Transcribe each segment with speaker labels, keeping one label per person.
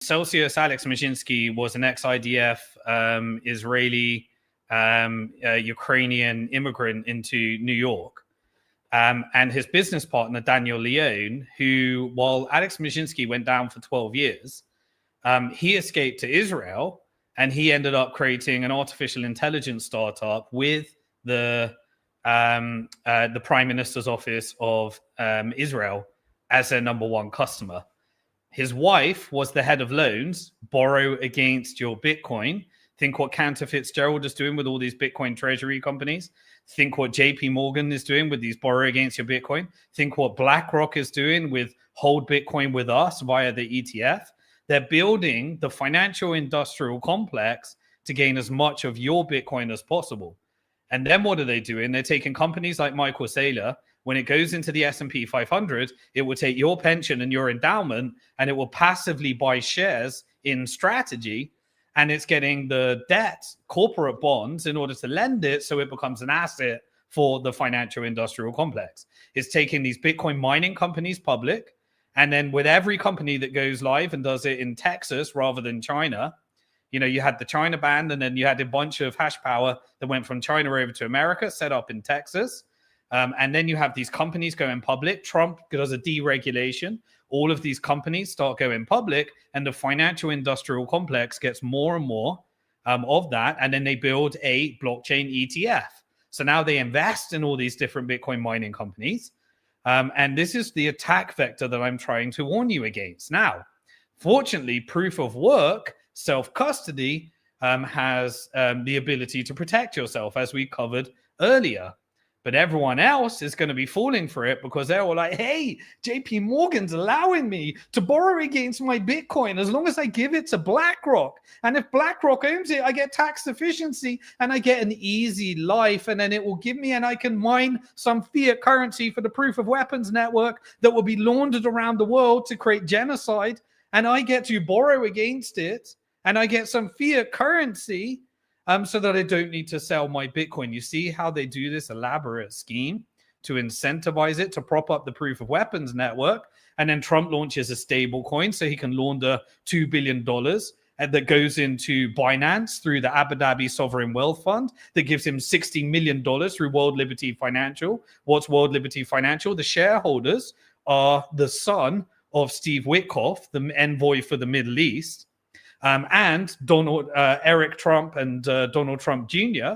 Speaker 1: Celsius Alex Mashinsky was an ex-IDF Israeli Ukrainian immigrant into New York. And his business partner, Daniel Leone, who, while Alex Mashinsky went down for 12 years, he escaped to Israel, and he ended up creating an artificial intelligence startup with the Prime Minister's office of Israel as their number one customer. His wife was the head of loans, borrow against your Bitcoin. Think what Cantor Fitzgerald is doing with all these Bitcoin treasury companies. Think what JP Morgan is doing with these borrow against your Bitcoin. Think what BlackRock is doing with hold Bitcoin with us via the ETF. They're building the financial industrial complex to gain as much of your Bitcoin as possible. And then what are they doing? They're taking companies like Michael Saylor. When it goes into the S&P 500, it will take your pension and your endowment, and it will passively buy shares in Strategy. And it's getting the debt, corporate bonds, in order to lend it so it becomes an asset for the financial industrial complex. It's taking these Bitcoin mining companies public. And then with every company that goes live and does it in Texas rather than China, you know, you had the China ban, and then you had a bunch of hash power that went from China over to America, set up in Texas. And then you have these companies going public. Trump does a deregulation. All of these companies start going public, and the financial industrial complex gets more and more of that. And then they build a blockchain ETF. So now they invest in all these different Bitcoin mining companies. And this is the attack vector that I'm trying to warn you against. Now, fortunately, proof of work, self-custody, has the ability to protect yourself, as we covered earlier. But everyone else is going to be falling for it because they're all like, hey, JP Morgan's allowing me to borrow against my Bitcoin as long as I give it to BlackRock. And if BlackRock owns it, I get tax efficiency and I get an easy life. And then it will give me, and I can mine some fiat currency for the proof of weapons network that will be laundered around the world to create genocide. And I get to borrow against it, and I get some fiat currency. So that I don't need to sell my Bitcoin. You see how they do this elaborate scheme to incentivize it to prop up the proof of weapons network. And then Trump launches a stable coin so he can launder $2 billion that goes into Binance through the Abu Dhabi Sovereign Wealth Fund that gives him $60 million through World Liberty Financial. What's World Liberty Financial? The shareholders are the son of Steve Witkoff, the envoy for the Middle East. And Eric Trump and Donald Trump Jr.,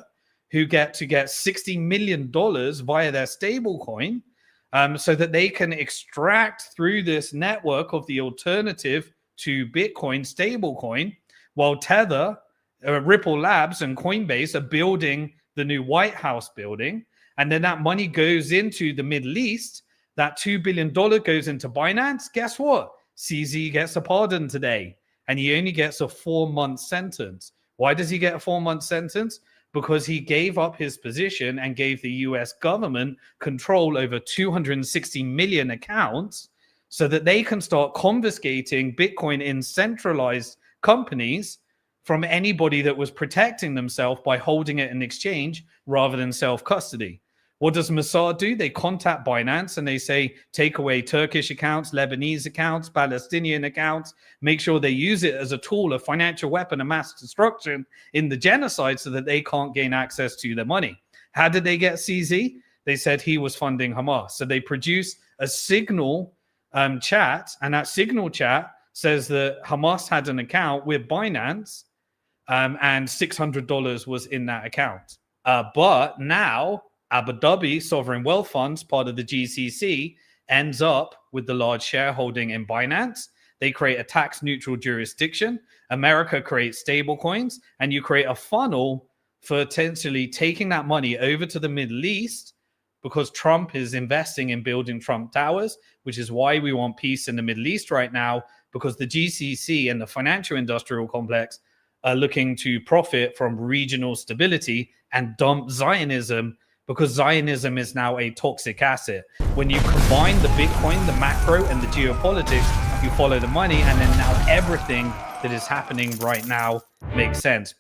Speaker 1: who get $60 million via their stablecoin, so that they can extract through this network of the alternative to Bitcoin stablecoin, while Tether, Ripple Labs, and Coinbase are building the new White House building. And then that money goes into the Middle East. That $2 billion goes into Binance. Guess what? CZ gets a pardon today. And he only gets a 4-month sentence. Why does he get a 4-month sentence? Because he gave up his position and gave the US government control over 260 million accounts so that they can start confiscating Bitcoin in centralized companies from anybody that was protecting themselves by holding it in exchange rather than self-custody. What does Mossad do? They contact Binance and they say, take away Turkish accounts, Lebanese accounts, Palestinian accounts, make sure they use it as a tool, a financial weapon of mass destruction in the genocide so that they can't gain access to their money. How did they get CZ? They said he was funding Hamas. So they produce a signal chat, and that signal chat says that Hamas had an account with Binance and $600 was in that account. But now Abu Dhabi Sovereign Wealth Funds, part of the GCC, ends up with the large shareholding in Binance. They create a tax-neutral jurisdiction. America creates stablecoins, and you create a funnel for potentially taking that money over to the Middle East, because Trump is investing in building Trump Towers, which is why we want peace in the Middle East right now, because the GCC and the financial industrial complex are looking to profit from regional stability and dump Zionism, because Zionism is now a toxic asset. When you combine the Bitcoin, the macro, and the geopolitics, you follow the money, and then now everything that is happening right now makes sense.